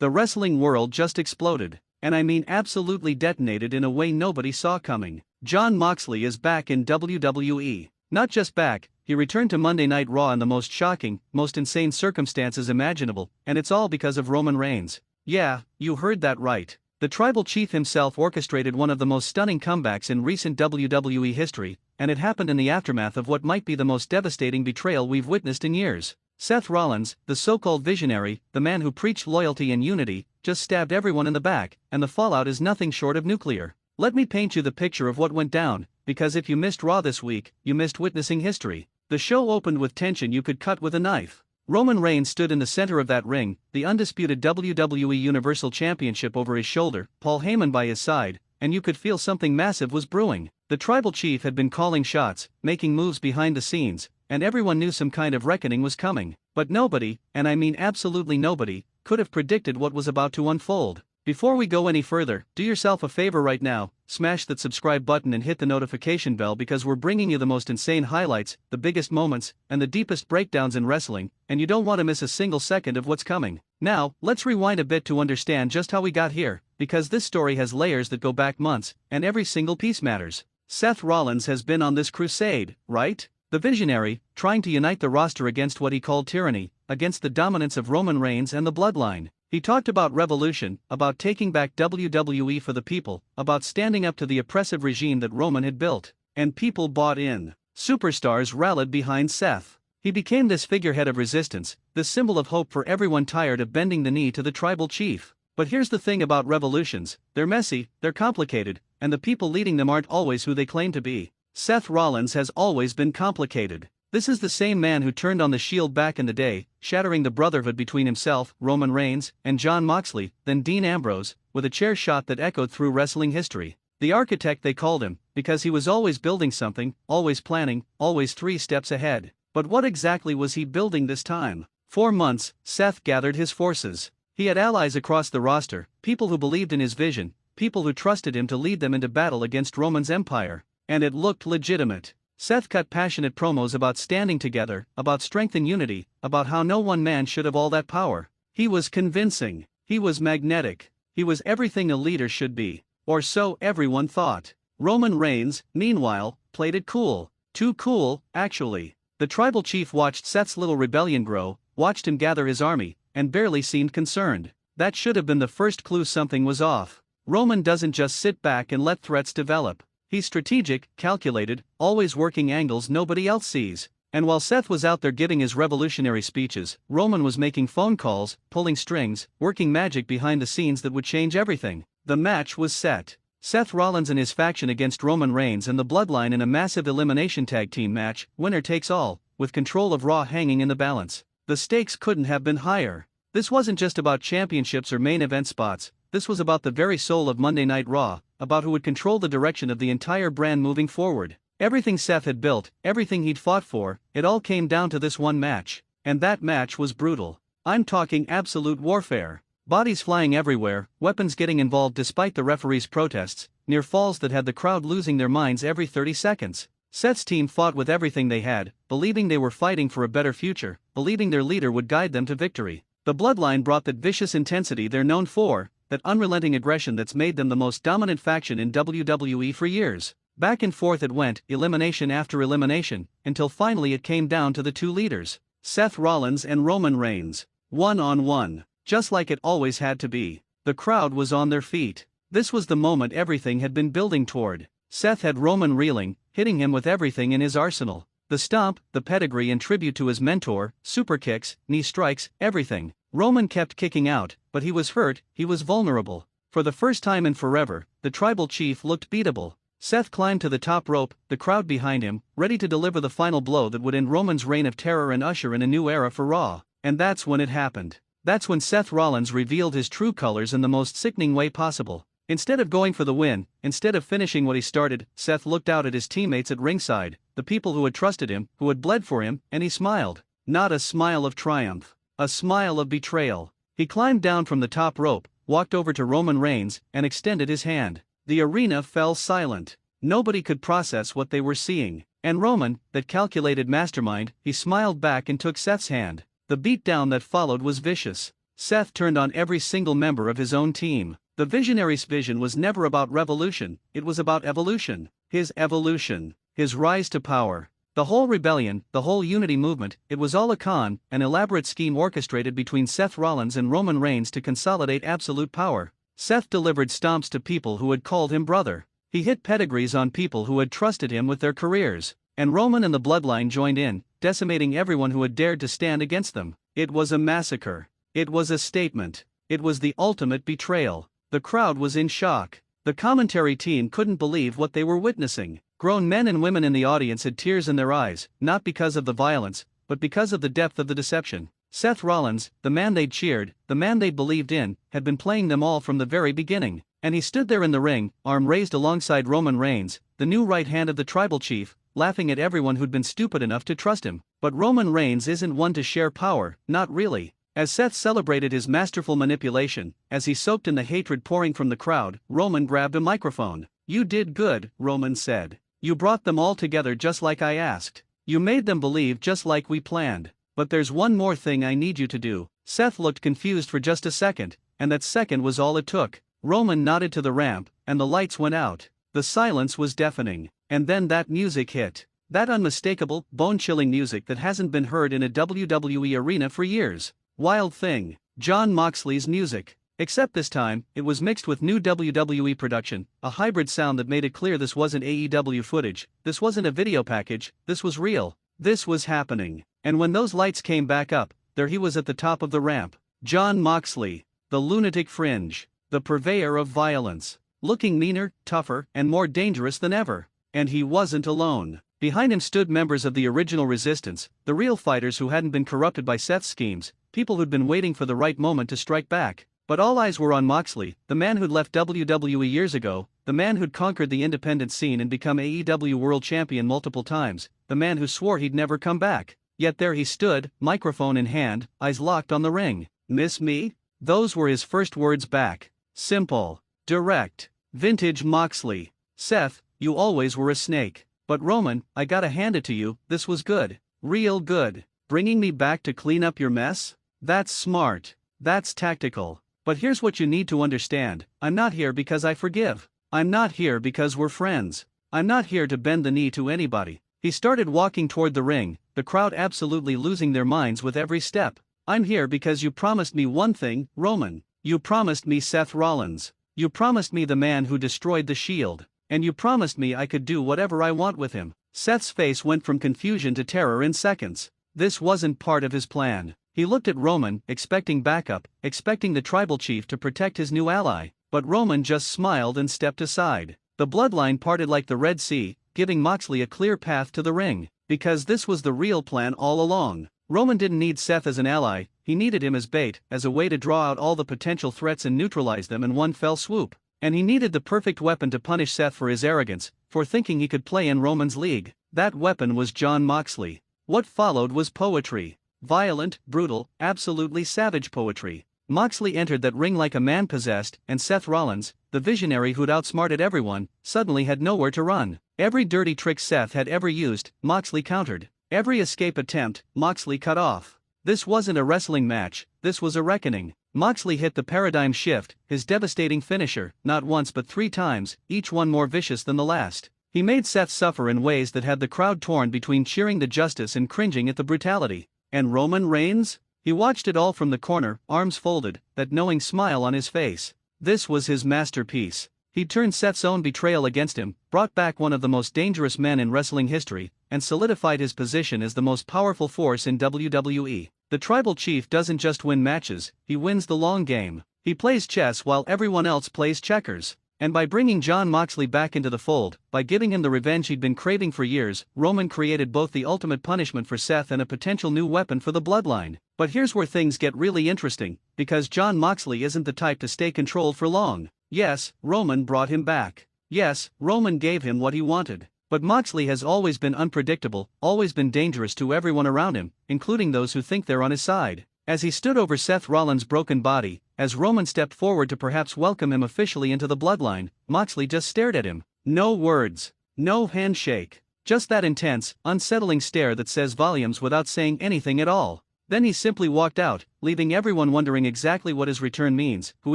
The wrestling world just exploded, and I mean absolutely detonated in a way nobody saw coming. Jon Moxley is back in WWE. Not just back, he returned to Monday Night Raw in the most shocking, most insane circumstances imaginable, and it's all because of Roman Reigns. Yeah, you heard that right. The Tribal Chief himself orchestrated one of the most stunning comebacks in recent WWE history, and it happened in the aftermath of what might be the most devastating betrayal we've witnessed in years. Seth Rollins, the so-called visionary, the man who preached loyalty and unity, just stabbed everyone in the back, and the fallout is nothing short of nuclear. Let me paint you the picture of what went down, because if you missed Raw this week, you missed witnessing history. The show opened with tension you could cut with a knife. Roman Reigns stood in the center of that ring, the undisputed WWE Universal Championship over his shoulder, Paul Heyman by his side, and you could feel something massive was brewing. The Tribal Chief had been calling shots, making moves behind the scenes, and everyone knew some kind of reckoning was coming. But nobody, and I mean absolutely nobody, could have predicted what was about to unfold. Before we go any further, do yourself a favor right now, smash that subscribe button and hit the notification bell because we're bringing you the most insane highlights, the biggest moments, and the deepest breakdowns in wrestling, and you don't want to miss a single second of what's coming. Now, let's rewind a bit to understand just how we got here, because this story has layers that go back months, and every single piece matters. Seth Rollins has been on this crusade, right? The visionary, trying to unite the roster against what he called tyranny, against the dominance of Roman Reigns and the bloodline. He talked about revolution, about taking back WWE for the people, about standing up to the oppressive regime that Roman had built. And people bought in. Superstars rallied behind Seth. He became this figurehead of resistance, this symbol of hope for everyone tired of bending the knee to the Tribal Chief. But here's the thing about revolutions, they're messy, they're complicated, and the people leading them aren't always who they claim to be. Seth Rollins has always been complicated. This is the same man who turned on the Shield back in the day, shattering the brotherhood between himself, Roman Reigns, and Jon Moxley, then Dean Ambrose, with a chair shot that echoed through wrestling history. The architect they called him, because he was always building something, always planning, always 3 steps ahead. But what exactly was he building this time? For months, Seth gathered his forces. He had allies across the roster, people who believed in his vision, people who trusted him to lead them into battle against Roman's empire. And it looked legitimate. Seth cut passionate promos about standing together, about strength and unity, about how no one man should have all that power. He was convincing. He was magnetic. He was everything a leader should be. Or so everyone thought. Roman Reigns, meanwhile, played it cool. Too cool, actually. The Tribal Chief watched Seth's little rebellion grow, watched him gather his army, and barely seemed concerned. That should have been the first clue something was off. Roman doesn't just sit back and let threats develop. He's strategic, calculated, always working angles nobody else sees. And while Seth was out there giving his revolutionary speeches, Roman was making phone calls, pulling strings, working magic behind the scenes that would change everything. The match was set. Seth Rollins and his faction against Roman Reigns and the Bloodline in a massive elimination tag team match, winner takes all, with control of Raw hanging in the balance. The stakes couldn't have been higher. This wasn't just about championships or main event spots, this was about the very soul of Monday Night Raw, about who would control the direction of the entire brand moving forward. Everything Seth had built, everything he'd fought for, it all came down to this one match. And that match was brutal. I'm talking absolute warfare. Bodies flying everywhere, weapons getting involved despite the referee's protests, near falls that had the crowd losing their minds every 30 seconds. Seth's team fought with everything they had, believing they were fighting for a better future, believing their leader would guide them to victory. The Bloodline brought that vicious intensity they're known for, that unrelenting aggression that's made them the most dominant faction in WWE for years. Back and forth it went, elimination after elimination, until finally it came down to the two leaders, Seth Rollins and Roman Reigns. One-on-one. Just like it always had to be. The crowd was on their feet. This was the moment everything had been building toward. Seth had Roman reeling, hitting him with everything in his arsenal. The stomp, the pedigree and tribute to his mentor, super kicks, knee strikes, everything. Roman kept kicking out, but he was hurt, he was vulnerable. For the first time in forever, the Tribal Chief looked beatable. Seth climbed to the top rope, the crowd behind him, ready to deliver the final blow that would end Roman's reign of terror and usher in a new era for Raw. And that's when it happened. That's when Seth Rollins revealed his true colors in the most sickening way possible. Instead of going for the win, instead of finishing what he started, Seth looked out at his teammates at ringside, the people who had trusted him, who had bled for him, and he smiled. Not a smile of triumph. A smile of betrayal. He climbed down from the top rope, walked over to Roman Reigns, and extended his hand. The arena fell silent. Nobody could process what they were seeing. And Roman, that calculated mastermind, he smiled back and took Seth's hand. The beatdown that followed was vicious. Seth turned on every single member of his own team. The visionary's vision was never about revolution, it was about evolution. His evolution, his rise to power. The whole rebellion, the whole unity movement, it was all a con, an elaborate scheme orchestrated between Seth Rollins and Roman Reigns to consolidate absolute power. Seth delivered stomps to people who had called him brother. He hit pedigrees on people who had trusted him with their careers. And Roman and the bloodline joined in, decimating everyone who had dared to stand against them. It was a massacre. It was a statement. It was the ultimate betrayal. The crowd was in shock. The commentary team couldn't believe what they were witnessing. Grown men and women in the audience had tears in their eyes, not because of the violence, but because of the depth of the deception. Seth Rollins, the man they'd cheered, the man they'd believed in, had been playing them all from the very beginning. And he stood there in the ring, arm raised alongside Roman Reigns, the new right hand of the tribal chief, laughing at everyone who'd been stupid enough to trust him. But Roman Reigns isn't one to share power, not really. As Seth celebrated his masterful manipulation, as he soaked in the hatred pouring from the crowd, Roman grabbed a microphone. "You did good," Roman said. "You brought them all together just like I asked. You made them believe just like we planned. But there's one more thing I need you to do." Seth looked confused for just a second, and that second was all it took. Roman nodded to the ramp, and the lights went out. The silence was deafening. And then that music hit. That unmistakable, bone-chilling music that hasn't been heard in a WWE arena for years. Wild Thing. Jon Moxley's music. Except this time, it was mixed with new WWE production, a hybrid sound that made it clear this wasn't AEW footage, this wasn't a video package, this was real. This was happening. And when those lights came back up, there he was at the top of the ramp. Jon Moxley. The lunatic fringe. The purveyor of violence. Looking meaner, tougher, and more dangerous than ever. And he wasn't alone. Behind him stood members of the original resistance, the real fighters who hadn't been corrupted by Seth's schemes, people who'd been waiting for the right moment to strike back. But all eyes were on Moxley, the man who'd left WWE years ago, the man who'd conquered the independent scene and become AEW World Champion multiple times, the man who swore he'd never come back. Yet there he stood, microphone in hand, eyes locked on the ring. "Miss me?" Those were his first words back. Simple. Direct. Vintage Moxley. "Seth, you always were a snake. But Roman, I gotta hand it to you, this was good. Real good. Bringing me back to clean up your mess? That's smart. That's tactical. But here's what you need to understand, I'm not here because I forgive. I'm not here because we're friends. I'm not here to bend the knee to anybody." He started walking toward the ring, the crowd absolutely losing their minds with every step. "I'm here because you promised me one thing, Roman. You promised me Seth Rollins. You promised me the man who destroyed the Shield. And you promised me I could do whatever I want with him." Seth's face went from confusion to terror in seconds. This wasn't part of his plan. He looked at Roman, expecting backup, expecting the tribal chief to protect his new ally, but Roman just smiled and stepped aside. The bloodline parted like the Red Sea, giving Moxley a clear path to the ring. Because this was the real plan all along. Roman didn't need Seth as an ally, he needed him as bait, as a way to draw out all the potential threats and neutralize them in one fell swoop. And he needed the perfect weapon to punish Seth for his arrogance, for thinking he could play in Roman's league. That weapon was Jon Moxley. What followed was poetry. Violent, brutal, absolutely savage poetry. Moxley entered that ring like a man possessed, and Seth Rollins, the visionary who'd outsmarted everyone, suddenly had nowhere to run. Every dirty trick Seth had ever used, Moxley countered. Every escape attempt, Moxley cut off. This wasn't a wrestling match, this was a reckoning. Moxley hit the paradigm shift, his devastating finisher, not once but 3 times, each one more vicious than the last. He made Seth suffer in ways that had the crowd torn between cheering the justice and cringing at the brutality. And Roman Reigns? He watched it all from the corner, arms folded, that knowing smile on his face. This was his masterpiece. He'd turned Seth's own betrayal against him, brought back one of the most dangerous men in wrestling history, and solidified his position as the most powerful force in WWE. The tribal chief doesn't just win matches, he wins the long game. He plays chess while everyone else plays checkers. And by bringing Jon Moxley back into the fold, by giving him the revenge he'd been craving for years, Roman created both the ultimate punishment for Seth and a potential new weapon for the bloodline. But here's where things get really interesting, because Jon Moxley isn't the type to stay controlled for long. Yes, Roman brought him back. Yes, Roman gave him what he wanted. But Moxley has always been unpredictable, always been dangerous to everyone around him, including those who think they're on his side. As he stood over Seth Rollins' broken body, as Roman stepped forward to perhaps welcome him officially into the bloodline, Moxley just stared at him. No words. No handshake. Just that intense, unsettling stare that says volumes without saying anything at all. Then he simply walked out, leaving everyone wondering exactly what his return means, who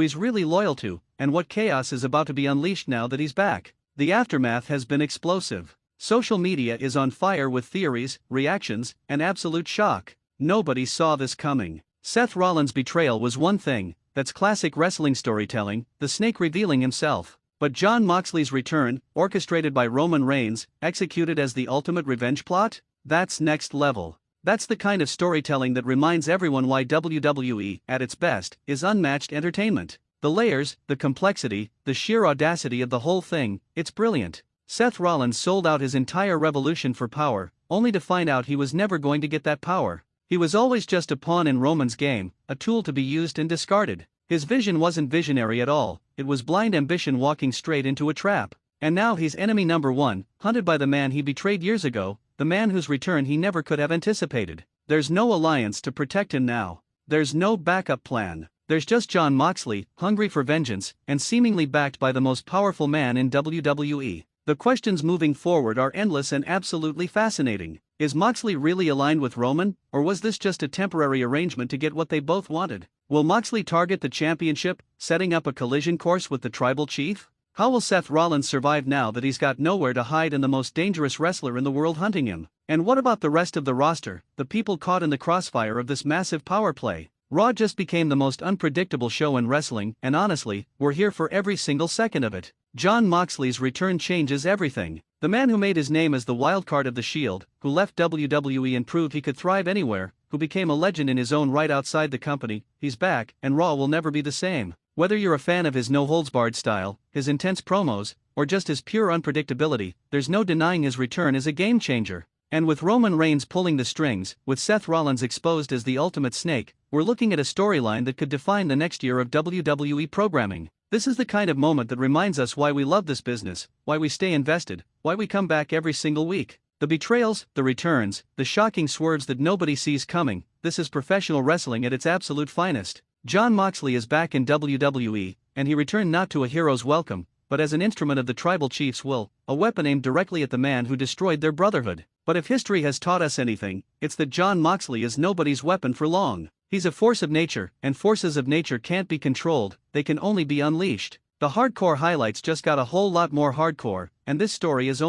he's really loyal to, and what chaos is about to be unleashed now that he's back. The aftermath has been explosive. Social media is on fire with theories, reactions, and absolute shock. Nobody saw this coming. Seth Rollins' betrayal was one thing, that's classic wrestling storytelling, the snake revealing himself. But Jon Moxley's return, orchestrated by Roman Reigns, executed as the ultimate revenge plot? That's next level. That's the kind of storytelling that reminds everyone why WWE, at its best, is unmatched entertainment. The layers, the complexity, the sheer audacity of the whole thing, it's brilliant. Seth Rollins sold out his entire revolution for power, only to find out he was never going to get that power. He was always just a pawn in Roman's game, a tool to be used and discarded. His vision wasn't visionary at all, it was blind ambition walking straight into a trap. And now he's enemy number one, hunted by the man he betrayed years ago, the man whose return he never could have anticipated. There's no alliance to protect him now. There's no backup plan. There's just Jon Moxley, hungry for vengeance, and seemingly backed by the most powerful man in WWE. The questions moving forward are endless and absolutely fascinating. Is Moxley really aligned with Roman, or was this just a temporary arrangement to get what they both wanted? Will Moxley target the championship, setting up a collision course with the tribal chief? How will Seth Rollins survive now that he's got nowhere to hide and the most dangerous wrestler in the world hunting him? And what about the rest of the roster, the people caught in the crossfire of this massive power play? Raw just became the most unpredictable show in wrestling, and honestly, we're here for every single second of it. Jon Moxley's return changes everything. The man who made his name as the wildcard of the Shield, who left WWE and proved he could thrive anywhere, who became a legend in his own right outside the company, he's back, and Raw will never be the same. Whether you're a fan of his no-holds-barred style, his intense promos, or just his pure unpredictability, there's no denying his return is a game-changer. And with Roman Reigns pulling the strings, with Seth Rollins exposed as the ultimate snake, we're looking at a storyline that could define the next year of WWE programming. This is the kind of moment that reminds us why we love this business, why we stay invested, why we come back every single week. The betrayals, the returns, the shocking swerves that nobody sees coming, this is professional wrestling at its absolute finest. Jon Moxley is back in WWE, and he returned not to a hero's welcome, but as an instrument of the tribal chief's will, a weapon aimed directly at the man who destroyed their brotherhood. But if history has taught us anything, it's that Jon Moxley is nobody's weapon for long. He's a force of nature, and forces of nature can't be controlled, they can only be unleashed. The hardcore highlights just got a whole lot more hardcore, and this story is only